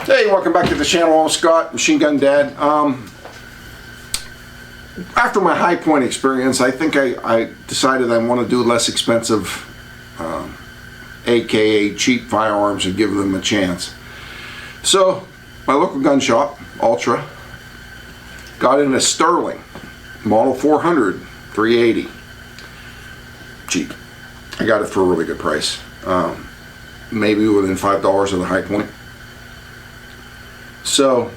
Hey, welcome back to the channel. I'm Scott, Machine Gun Dad. After my High Point experience, I think I decided I want to do less expensive, aka cheap firearms and give them a chance. So, my local gun shop, Ultra, got in a Sterling, model 400, 380. Cheap. I got it for a really good price. Maybe within $5 of the High Point. So,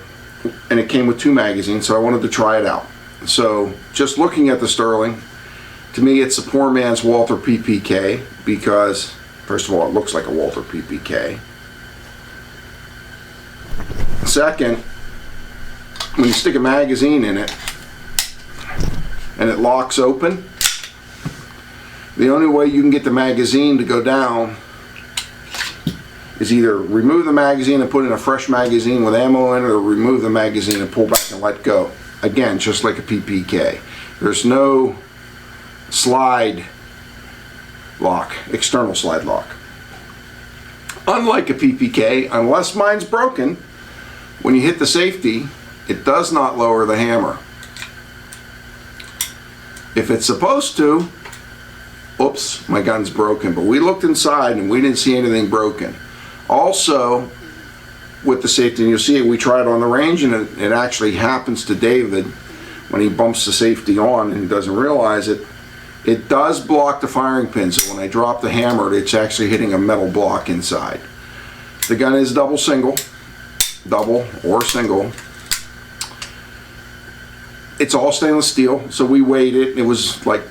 and it came with 2 magazines, so I wanted to try it out. So, just looking at the Sterling, to me it's a poor man's Walther PPK, because, first of all, it looks like a Walther PPK. Second, when you stick a magazine in it, and it locks open, the only way you can get the magazine to go down is either remove the magazine and put in a fresh magazine with ammo in it, or remove the magazine and pull back and let go. Again, just like a PPK. There's no slide lock, external slide lock. Unlike a PPK, unless mine's broken, when you hit the safety, it does not lower the hammer. If it's supposed to, oops, my gun's broken. But we looked inside and we didn't see anything broken. Also, with the safety, and you'll see it, we tried on the range, and it actually happens to David when he bumps the safety on and he doesn't realize it. It does block the firing pin, so when I drop the hammer, it's actually hitting a metal block inside. The gun is double or single. It's all stainless steel, so we weighed it. It was like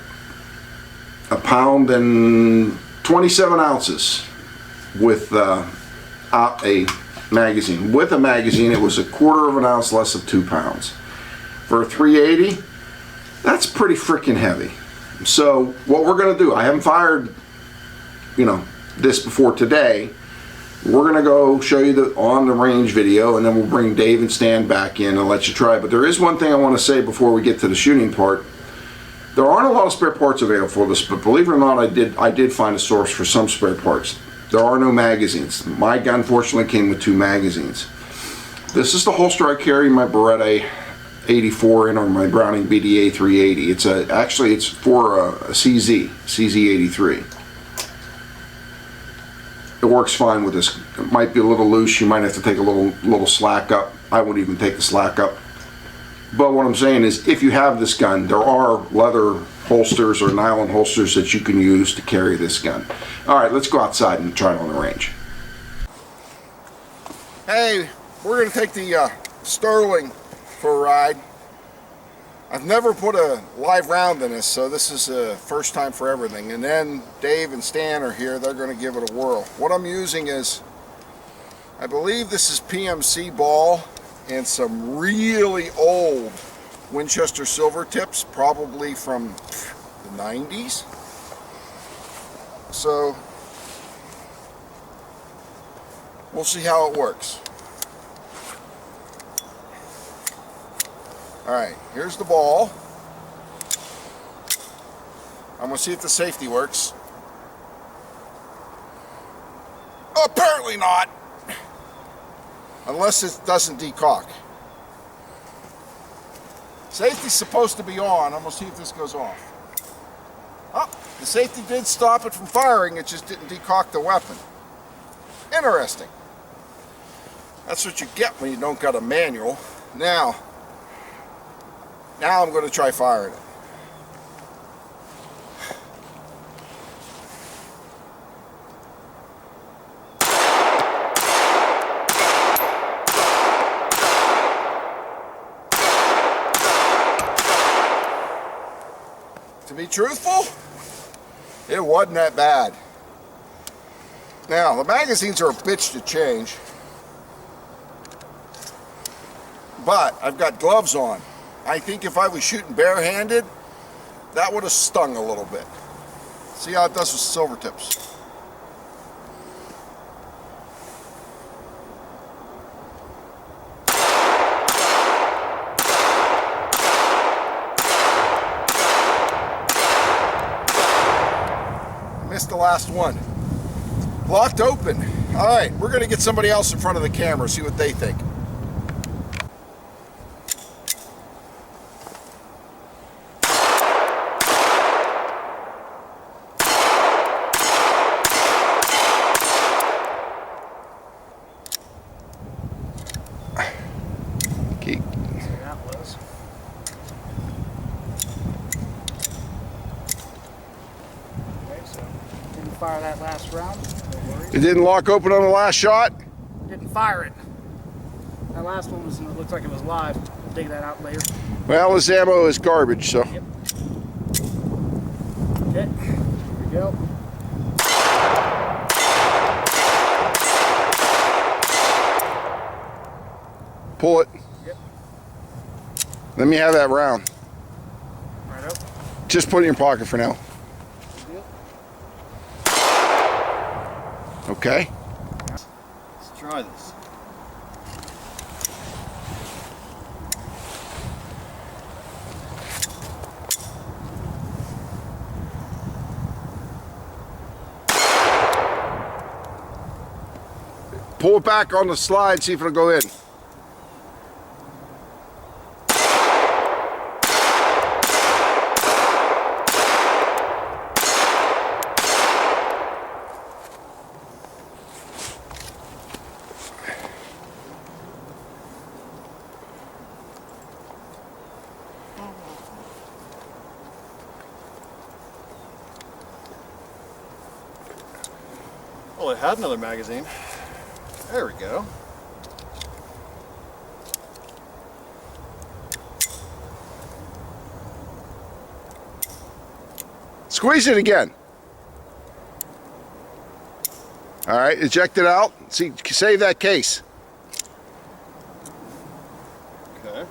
a pound and 27 ounces with a magazine. With a magazine, it was 1/4 of an ounce less of 2 pounds. For a 380, that's pretty freaking heavy. So what we're going to do, I haven't fired, this before today. We're going to go show you the on the range video, and then we'll bring Dave and Stan back in and let you try. But there is one thing I want to say before we get to the shooting part. There aren't a lot of spare parts available for this, but believe it or not, I did find a source for some spare parts. There are no magazines. My gun fortunately came with 2 magazines. This is the holster I carry my Beretta 84 in, or my Browning BDA 380. It's for a CZ83. It works fine with this. It might be a little loose. You might have to take a little slack up. I wouldn't even take the slack up. But what I'm saying is, if you have this gun, there are leather holsters or nylon holsters that you can use to carry this gun. Alright, let's go outside and try it on the range. Hey, we're going to take the Sterling for a ride. I've never put a live round in this, so this is a first time for everything. And then Dave and Stan are here. They're going to give it a whirl. What I'm using is, I believe this is PMC ball and some really old Winchester silver tips, probably from the 90s. So we'll see how it works. Alright, here's the ball. I'm going to see if the safety works. Apparently not. Unless it doesn't decock. Safety's supposed to be on. I'm going to see if this goes off. Oh, the safety did stop it from firing. It just didn't decock the weapon. Interesting. That's what you get when you don't got a manual. Now I'm going to try firing it. To be truthful, it wasn't that bad. Now, the magazines are a bitch to change, but I've got gloves on. I think if I was shooting barehanded, that would have stung a little bit. See how it does with silver tips. Missed the last one. Locked open. All right, we're going to get somebody else in front of the camera, see what they think. Okay. Fire that last round. No worries. It didn't lock open on the last shot? Didn't fire it. That last one was, it looked like it was live. We'll dig that out later. Well, this ammo is garbage, so. Yep. Okay, here we go. Pull it. Yep. Let me have that round. Right up. Just put it in your pocket for now. Okay. Let's try this. Pull it back on the slide, see if it'll go in. Well, it had another magazine. There we go. Squeeze it again. All right, eject it out. See, save that case. Okay.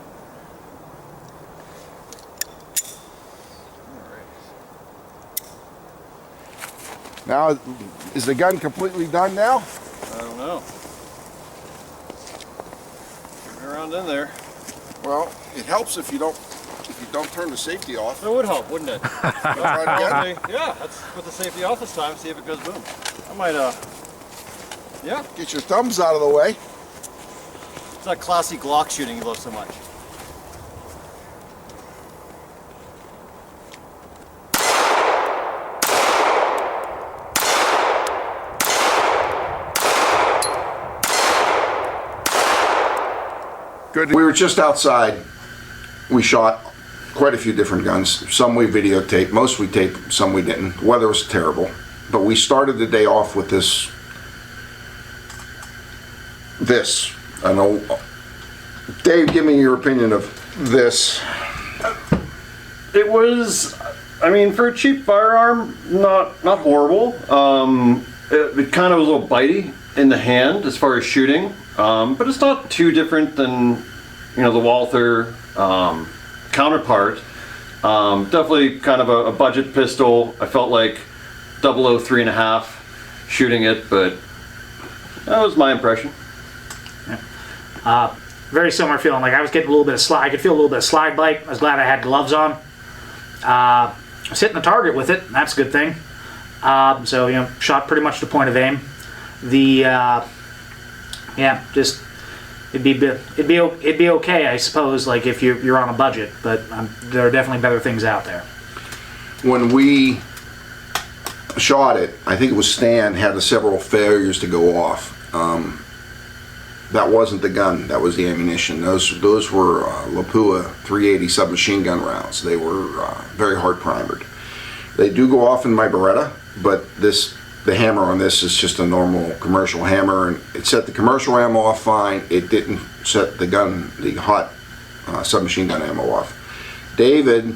Now, is the gun completely done now? I don't know. Get around in there. Well, it helps if you don't turn the safety off. That would help, wouldn't it? Try it again. Yeah, let's put the safety off this time, see if it goes boom. I might, yeah. Get your thumbs out of the way. It's that classy Glock shooting you love so much. Good. We were just outside. We shot quite a few different guns. Some we videotaped, most we taped, some we didn't. The weather was terrible. But we started the day off with this. I know. Dave, give me your opinion of this. It was, I mean, for a cheap firearm, not horrible. It kind of was a little bitey in the hand as far as shooting, but it's not too different than, you know, the Walther counterpart. Definitely kind of a budget pistol. I felt like 003.5 shooting it, but that was my impression. Very similar feeling. Like I was getting a little bit of slide. I could feel a little bit of slide bite. I was glad I had gloves on. I was hitting the target with it. That's a good thing. So, you know, shot pretty much to point of aim. Yeah, just it'd be okay, I suppose. Like if you're on a budget, but there are definitely better things out there. When we shot it, I think it was Stan had several failures to go off. That wasn't the gun, that was the ammunition. Those were Lapua 380 submachine gun rounds. They were very hard primered. They do go off in my Beretta, but the hammer on this is just a normal commercial hammer, and it set the commercial ammo off fine. It didn't set the hot submachine gun ammo off. David,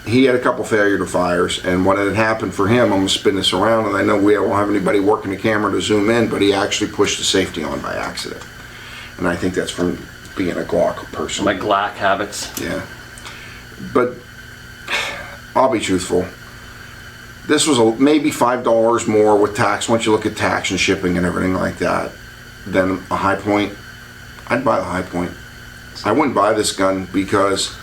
he had a couple failure to fires, and when it happened for him, I'm going to spin this around, and I know we don't have anybody working the camera to zoom in, but he actually pushed the safety on by accident. And I think that's from being a Glock person. My Glock habits. Yeah. But I'll be truthful. This was maybe $5 more with tax, once you look at tax and shipping and everything like that, than a High Point. I'd buy the High Point. I wouldn't buy this gun because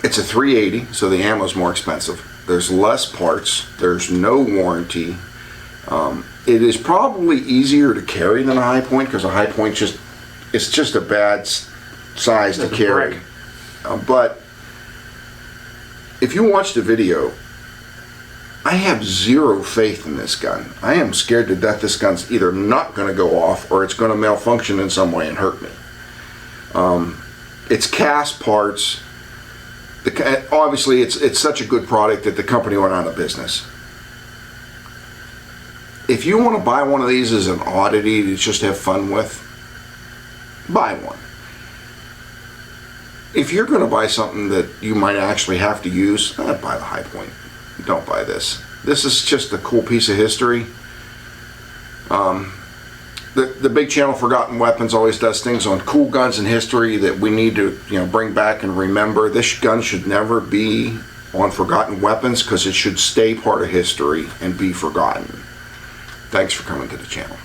it's a 380, so the ammo's more expensive. There's less parts. There's no warranty. It is probably easier to carry than a high point because a high point it's just a bad size to It's a carry. brick. But if you watch the video, I have zero faith in this gun. I am scared to death this gun's either not going to go off or it's going to malfunction in some way and hurt me. It's cast parts. Obviously, it's such a good product that the company went out of business. If you want to buy one of these as an oddity to just have fun with, buy one. If you're going to buy something that you might actually have to use, buy the high point. Don't buy this. This is just a cool piece of history. The big channel Forgotten Weapons always does things on cool guns in history that we need to bring back and remember. This gun should never be on Forgotten Weapons because it should stay part of history and be forgotten. Thanks for coming to the channel.